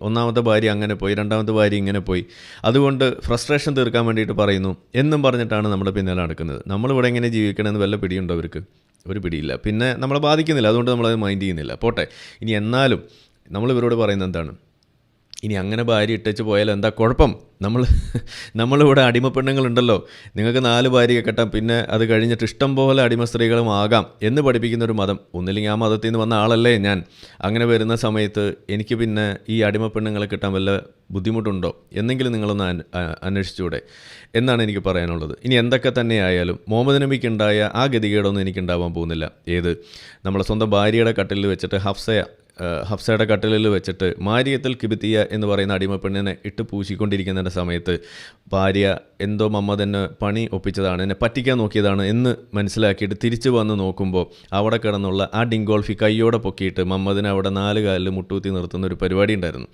ഒന്നാമത്തെ ഭാര്യ അങ്ങനെ പോയി, രണ്ടാമത്തെ ഭാര്യ ഇങ്ങനെ പോയി, അതുകൊണ്ട് ഫ്രസ്ട്രേഷൻ തീർക്കാൻ വേണ്ടിയിട്ട് പറയുന്നു എന്നും പറഞ്ഞിട്ടാണ് നമ്മുടെ പിന്നാലെ നടക്കുന്നത്. നമ്മളിവിടെ എങ്ങനെ ജീവിക്കണമെന്ന് വല്ല പിടിയുണ്ടോ അവർക്ക്? ഒരു പിടിയില്ല. പിന്നെ നമ്മളെ ബാധിക്കുന്നില്ല, അതുകൊണ്ട് നമ്മളത് മൈൻഡ് ചെയ്യുന്നില്ല. പോട്ടെ. ഇനി എന്നാലും നമ്മൾ ഇവരോട് പറയുന്നത് എന്താണ്? ഇനി അങ്ങനെ ഭാര്യ ഇട്ടേച്ച് പോയാൽ എന്താ കുഴപ്പം? നമ്മളിവിടെ അടിമപ്പെണ്ണുങ്ങളുണ്ടല്ലോ, നിങ്ങൾക്ക് 4 ഭാര്യയെ കെട്ടാം, പിന്നെ അത് കഴിഞ്ഞിട്ട് ഇഷ്ടം പോലെ അടിമ സ്ത്രീകളും ആകാം എന്ന് പഠിപ്പിക്കുന്ന ഒരു മതം. ഒന്നില്ലെങ്കിൽ ആ മതത്തിൽ നിന്ന് വന്ന ആളല്ലേ ഞാൻ. അങ്ങനെ വരുന്ന സമയത്ത് എനിക്ക് പിന്നെ ഈ അടിമപ്പെണ്ണുങ്ങളെ കിട്ടാൻ വല്ല ബുദ്ധിമുട്ടുണ്ടോ എന്നെങ്കിലും നിങ്ങളൊന്ന് അന്വേഷിച്ചൂടെ എന്നാണ് എനിക്ക് പറയാനുള്ളത്. ഇനി എന്തൊക്കെ തന്നെ ആയാലും മുഹമ്മദ് നബിക്കുണ്ടായ ആ ഗതികേടൊന്നും എനിക്കുണ്ടാവാൻ പോകുന്നില്ല. ഏത് നമ്മളെ സ്വന്തം ഭാര്യയുടെ കട്ടിലിൽ വെച്ചിട്ട് ഹഫ്സയുടെ കട്ടിലിൽ വെച്ചിട്ട് മാരിയത്തുൽ കിബിത്തിയ എന്ന് പറയുന്ന അടിമപ്പെണ്ണിനെ ഇട്ട് പൂശിക്കൊണ്ടിരിക്കുന്നതിൻ്റെ സമയത്ത് ഭാര്യ എന്തോ മുഹമ്മദ് എന്നെ പണി ഒപ്പിച്ചതാണ്, എന്നെ പറ്റിക്കാൻ നോക്കിയതാണ് എന്ന് മനസ്സിലാക്കിയിട്ട് തിരിച്ചു വന്ന് നോക്കുമ്പോൾ അവിടെ കിടന്നുള്ള ആ ഡിങ്കോൾഫി കയ്യോടെ പൊക്കിയിട്ട് മുഹമ്മദിനെ അവിടെ 4 കാലിൽ മുട്ടൂത്തി നിർത്തുന്ന ഒരു പരിപാടി ഉണ്ടായിരുന്നു.